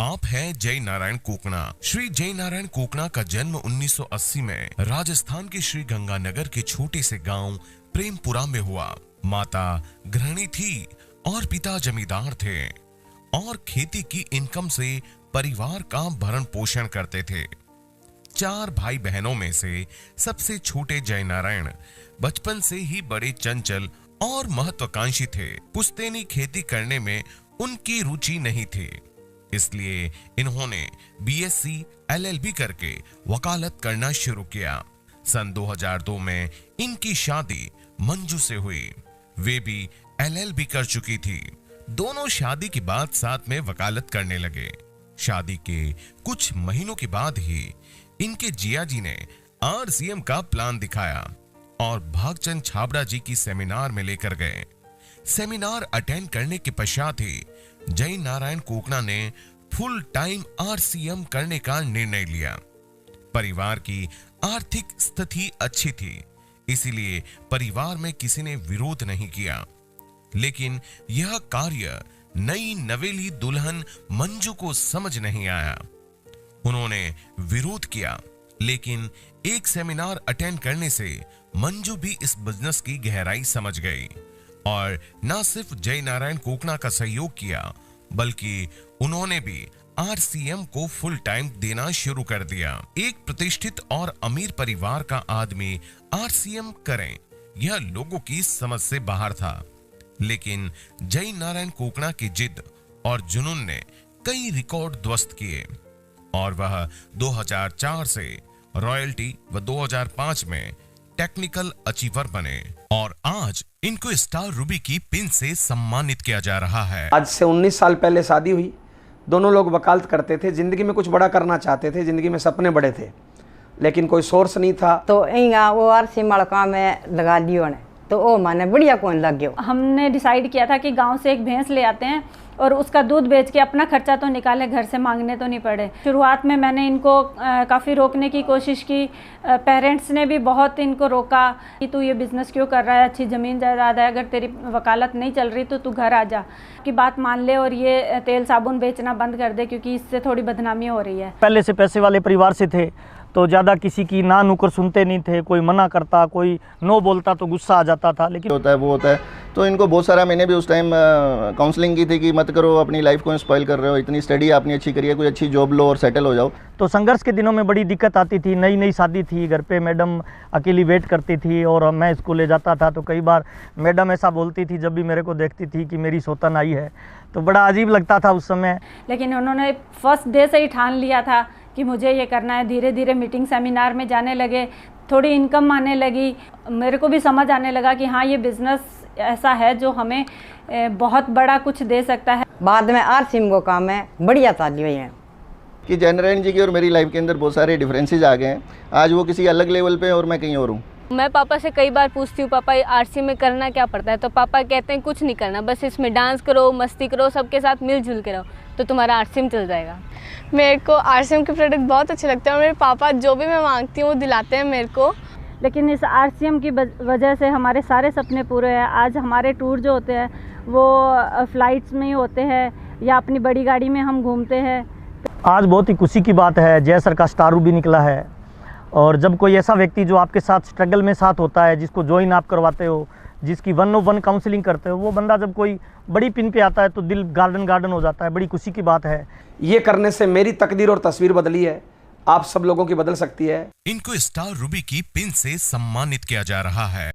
आप हैं जय नारायण कोकणा। श्री जय नारायण कोकणा का जन्म 1980 में राजस्थान के श्री गंगानगर के छोटे से गांव प्रेमपुरा में हुआ। माता गृहिणी थी और पिता जमींदार थे और खेती की इनकम से परिवार का भरण पोषण करते थे। 4 भाई बहनों में से सबसे छोटे जय नारायण बचपन से ही बड़े चंचल और महत्वाकांक्षी थे। पुश्तैनी खेती करने में उनकी रुचि नहीं थी, इसलिए इन्होंने बीएससी एलएलबी करके वकालत करना शुरू किया। सन 2002 में इनकी शादी मंजू से हुई। वे भी एलएलबी कर चुकी थी। दोनों शादी के बाद साथ में वकालत करने लगे। शादी के कुछ महीनों के बाद ही इनके जिया जी ने आरसीएम का प्लान दिखाया और भागचंद छाबड़ा जी की सेमिनार में लेकर गए। सेमिनार अटेंड करने के पश्चात ही जय नारायण कोकणा ने फुल टाइम आरसीएम करने का निर्णय लिया। परिवार की आर्थिक स्थिति अच्छी थी, इसीलिए परिवार में किसी ने विरोध नहीं किया। लेकिन यह कार्य नई नवेली दुल्हन मंजू को समझ नहीं आया। उन्होंने विरोध किया, लेकिन एक सेमिनार अटेंड करने से मंजू भी इस बिजनेस की गहराई समझ गई और न सिर्फ जय नारायण कोकणा का सहयोग किया, बल्कि उन्होंने भी आरसीएम को फुल टाइम देना शुरू कर दिया। एक प्रतिष्ठित और अमीर परिवार का आदमी आरसीएम करें, यह लोगों की समझ से बाहर था। लेकिन जय नारायण कोकणा की जिद और जुनून ने कई रिकॉर्ड ध्वस्त किए और वह 2004 से रॉयल्टी व 2005 में टेक्निकल अचीवर बने और आज इनको स्टार रूबी की पिन से सम्मानित किया जा रहा है। आज से 19 साल पहले शादी हुई। दोनों लोग वकालत करते थे, जिंदगी में कुछ बड़ा करना चाहते थे, जिंदगी में सपने बड़े थे, लेकिन कोई सोर्स नहीं था। तो वो आरसी मड़का में लगा दियो ने, तो वो माने बढ़िया कौन लग गयो। हमने डिसाइड किया था कि गांव से एक भैंस ले आते हैं और उसका दूध बेच के अपना खर्चा तो निकाले, घर से मांगने तो नहीं पड़े। शुरुआत में मैंने इनको काफ़ी रोकने की कोशिश की। पेरेंट्स ने भी बहुत इनको रोका कि तू ये बिज़नेस क्यों कर रहा है, अच्छी ज़मीन जायदाद है, अगर तेरी वकालत नहीं चल रही तो तू घर आ जा, की बात मान ले और ये तेल साबुन बेचना बंद कर दे, क्योंकि इससे थोड़ी बदनामी हो रही है। पहले से पैसे वाले परिवार से थे तो ज़्यादा किसी की ना नुकर सुनते नहीं थे। कोई मना करता, कोई नो बोलता तो गुस्सा आ जाता था। लेकिन होता है वो होता है, तो इनको बहुत सारा, मैंने भी उस टाइम काउंसलिंग की थी कि मत करो, अपनी लाइफ को स्पॉइल कर रहे हो, इतनी स्टडी आपने अच्छी करी है, कोई अच्छी जॉब लो और सेटल हो जाओ। तो संघर्ष के दिनों में बड़ी दिक्कत आती थी। नई नई शादी थी, घर पे मैडम अकेली वेट करती थी और मैं स्कूल ले जाता था, तो कई बार मैडम ऐसा बोलती थी जब भी मेरे को देखती थी कि मेरी सौतन आई है, तो बड़ा अजीब लगता था उस समय। लेकिन उन्होंने फर्स्ट डे से ही ठान लिया था कि मुझे ये करना है। धीरे धीरे मीटिंग सेमिनार में जाने लगे, थोड़ी इनकम आने लगी, मेरे को भी समझ आने लगा कि हाँ, ये बिजनेस ऐसा है जो हमें बहुत बड़ा कुछ दे सकता है। बाद में आरसीएम को काम है, बढ़िया शादी हुई है कि जय नारायण जी की और मेरी लाइफ के अंदर बहुत सारे डिफरेंसेस आ गए हैं। आज वो किसी अलग लेवल पे और मैं कहीं और हूँ। मैं पापा से कई बार पूछती हूँ, पापा आरसी में करना क्या पड़ता है, तो पापा कहते हैं कुछ नहीं करना, बस इसमें डांस करो, मस्ती करो, सबके साथ मिलजुल के रहो, तो तुम्हारा आरसीएम चल जाएगा। मेरे को आरसीएम के प्रोडक्ट बहुत अच्छे लगते हैं और मेरे पापा जो भी मैं मांगती हूँ वो दिलाते हैं मेरे को। लेकिन इस आरसीएम की वजह से हमारे सारे सपने पूरे हैं। आज हमारे टूर जो होते हैं वो फ्लाइट्स में ही होते हैं या अपनी बड़ी गाड़ी में हम घूमते हैं। आज बहुत ही खुशी की बात है, जय सर का स्टार रूबी निकला है। और जब कोई ऐसा व्यक्ति जो आपके साथ स्ट्रगल में साथ होता है, जिसको ज्वाइन आप करवाते हो, जिसकी 1-on-1 काउंसलिंग करते हो, वो बंदा जब कोई बड़ी पिन पे आता है तो दिल गार्डन हो जाता है। बड़ी खुशी की बात है। ये करने से मेरी तकदीर और तस्वीर बदली है, आप सब लोगों की बदल सकती है। इनको स्टार रूबी की पिन से सम्मानित किया जा रहा है।